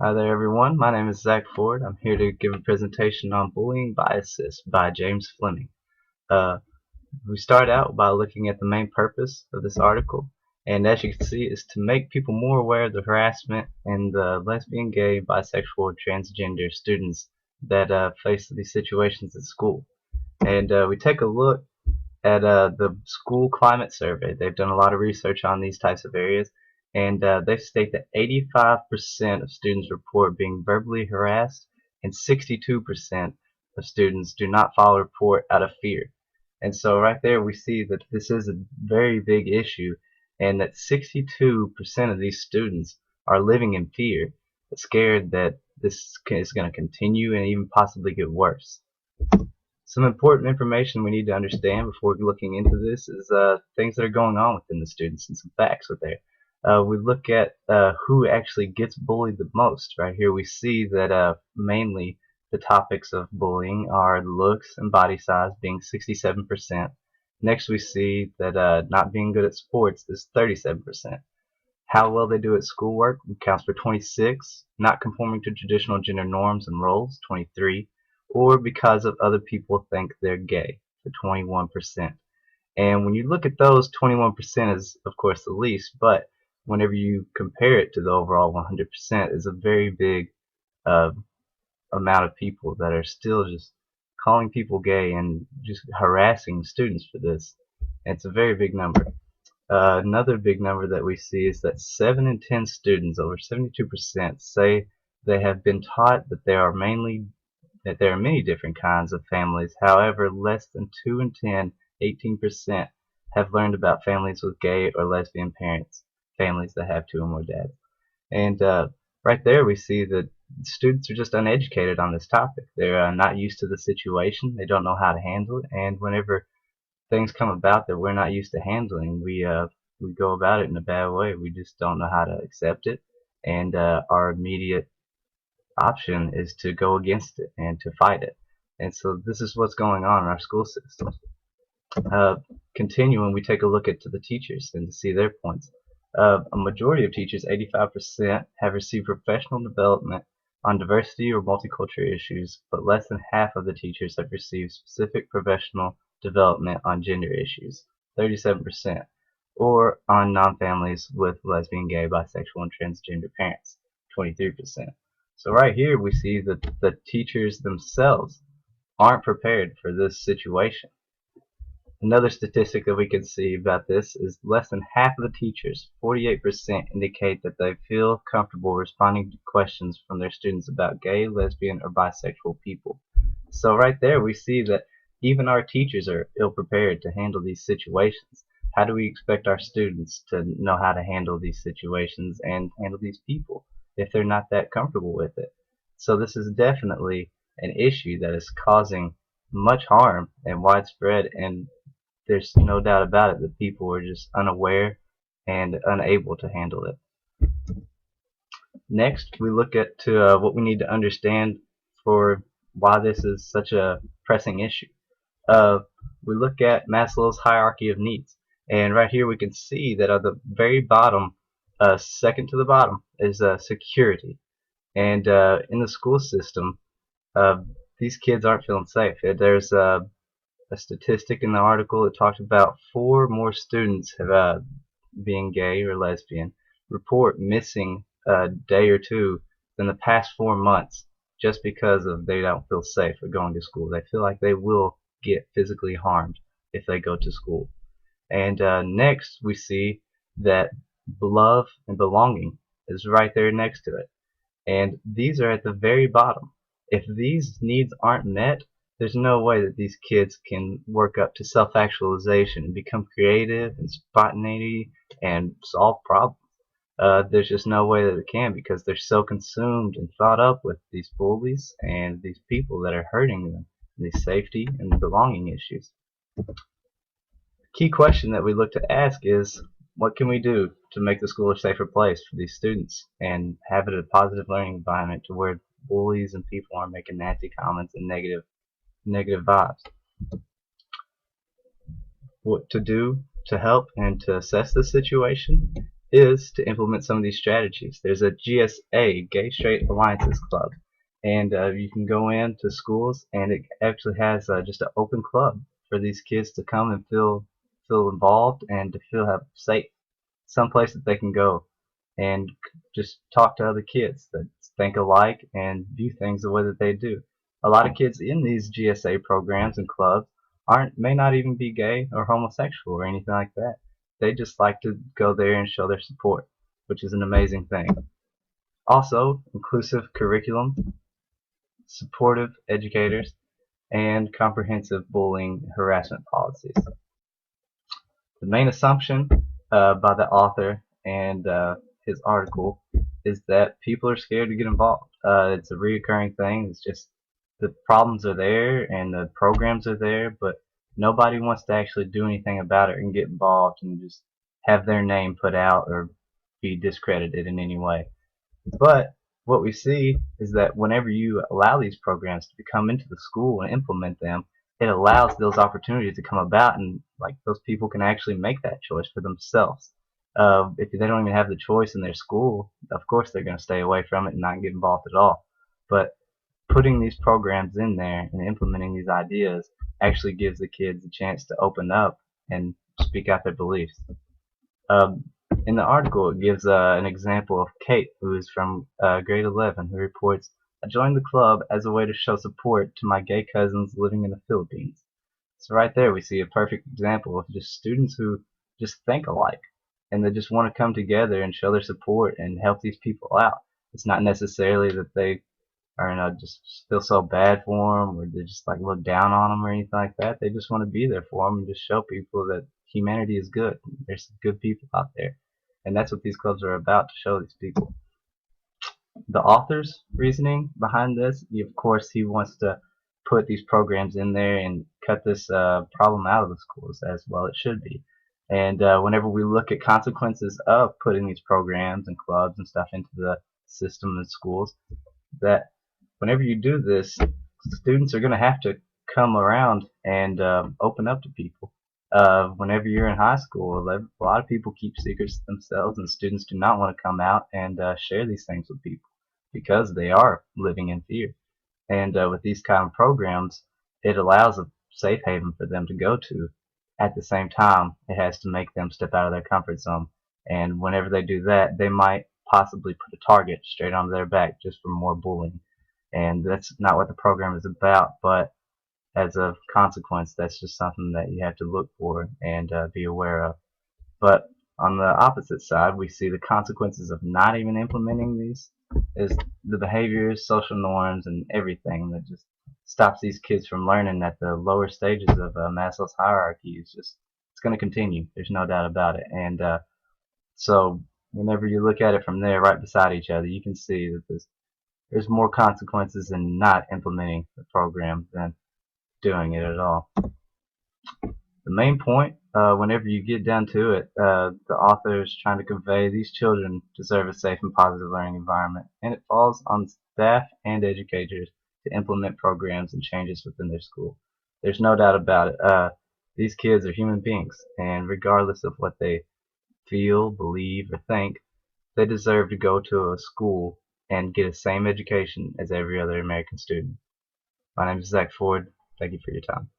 Hi there everyone, my name is Zach Ford. I'm here to give a presentation on bullying biases by James Fleming. Uh, we start out by looking at the main purpose of this article, and as you can see, is to make people more aware of the harassment and the lesbian, gay, bisexual, transgender students that face these situations at school. And we take a look at the school climate survey. They've done a lot of research on these types of areas, and they state that 85% of students report being verbally harassed, and 62% of students do not file a report out of fear. And so right there we see that this is a very big issue, and that 62% of these students are living in fear, scared that this is going to continue and even possibly get worse. Some important information we need to understand before looking into this is things that are going on within the students and some facts with there. We look at who actually gets bullied the most. Right here we see that mainly the topics of bullying are looks and body size being 67%. Next we see that not being good at sports is 37%. How well they do at schoolwork counts for 26, not conforming to traditional gender norms and roles, 23, or because of other people think they're gay, for 21%. And when you look at those, 21% is of course the least, but whenever you compare it to the overall 100% is a very big uh, amount of people that are still just calling people gay and just harassing students for this. And it's a very big number. Another big number that we see is that 7 in 10 students, over 72%, say they have been taught that there are many different kinds of families. However, less than 2 in 10, 18%, have learned about families with gay or lesbian parents, families that have two or more dads. And right there we see that students are just uneducated on this topic. They're not used to the situation. They don't know how to handle it. And whenever things come about that we're not used to handling, we go about it in a bad way. We just don't know how to accept it, and our immediate option is to go against it and to fight it. And so this is what's going on in our school systems. Uh, Continuing, we take a look at to the teachers and to see their points. A majority of teachers, 85%, have received professional development on diversity or multicultural issues, but less than half of the teachers have received specific professional development on gender issues, 37%, or on non-families with lesbian, gay, bisexual, and transgender parents, 23%. So right here we see that the teachers themselves aren't prepared for this situation. Another statistic that we can see about this is less than half of the teachers, 48%, indicate that they feel comfortable responding to questions from their students about gay, lesbian, or bisexual people. So right there we see that even our teachers are ill prepared to handle these situations. How do we expect our students to know how to handle these situations and handle these people if they're not that comfortable with it? So this is definitely an issue that is causing much harm and widespread, and there's no doubt about it that people are just unaware and unable to handle it. Next, we look at what we need to understand for why this is such a pressing issue. Uh, we look at Maslow's hierarchy of needs, and right here we can see that at the very bottom, second to the bottom, is security. And in the school system, uh, these kids aren't feeling safe. There's a statistic in the article that talks about 4 more students have being gay or lesbian report missing a day or two than the past 4 months, just because of they don't feel safe or going to school. They feel like they will get physically harmed if they go to school. And next we see that love and belonging is right there next to it. And these are at the very bottom. If these needs aren't met, there's no way that these kids can work up to self-actualization and become creative and spontaneity and solve problems. There's just no way that it can, because they're so consumed and thought up with these bullies and these people that are hurting them, these safety and belonging issues. Key question that we look to ask is, what can we do to make the school a safer place for these students and have it a positive learning environment to where bullies and people aren't making nasty comments and negative vibes? What to do to help and to assess the situation is to implement some of these strategies. There's a GSA, Gay Straight Alliances Club, and you can go into schools, and it actually has just an open club for these kids to come and feel involved and to feel have safe, someplace that they can go and just talk to other kids that think alike and view things the way that they do. A lot of kids in these GSA programs and clubs may not even be gay or homosexual or anything like that. They just like to go there and show their support, which is an amazing thing. Also, inclusive curriculum, supportive educators, and comprehensive bullying harassment policies. The main assumption by the author and his article is that people are scared to get involved. It's a reoccurring thing. It's just the problems are there and the programs are there, but nobody wants to actually do anything about it and get involved and just have their name put out or be discredited in any way. But what we see is that whenever you allow these programs to come into the school and implement them, it allows those opportunities to come about, and like those people can actually make that choice for themselves. If they don't even have the choice in their school, of course they're going to stay away from it and not get involved at all. But putting these programs in there and implementing these ideas actually gives the kids a chance to open up and speak out their beliefs. Um, in the article, it gives an example of Kate, who is from grade 11, who reports, "I joined the club as a way to show support to my gay cousins living in the Philippines." So right there, we see a perfect example of just students who just think alike, and they just want to come together and show their support and help these people out. It's not necessarily that they are, just feel so bad for them, or they just like look down on them or anything like that. They just want to be there for them and just show people that humanity is good. There's good people out there, and that's what these clubs are about, to show these people. The author's reasoning behind this, of course, he wants to put these programs in there and cut this problem out of the schools, as well it should be. And whenever we look at consequences of putting these programs and clubs and stuff into the system in schools, that whenever you do this, students are going to have to come around and open up to people. Whenever you're in high school, a lot of people keep secrets to themselves, and students do not want to come out and share these things with people because they are living in fear. And with these kind of programs, it allows a safe haven for them to go to. At the same time, it has to make them step out of their comfort zone. And whenever they do that, they might possibly put a target straight onto their back just for more bullying. And that's not what the program is about, but as a consequence, that's just something that you have to look for and be aware of. But on the opposite side, we see the consequences of not even implementing these is the behaviors, social norms, and everything that just stops these kids from learning at the lower stages of Maslow's hierarchy. It's going to continue. There's no doubt about it. And so whenever you look at it from there, right beside each other, you can see that there's more consequences in not implementing the program than doing it at all. The main point, whenever you get down to it, the author is trying to convey these children deserve a safe and positive learning environment, and it falls on staff and educators to implement programs and changes within their school. There's no doubt about it. These kids are human beings, and regardless of what they feel, believe, or think, they deserve to go to a school and get the same education as every other American student. My name is Zach Ford. Thank you for your time.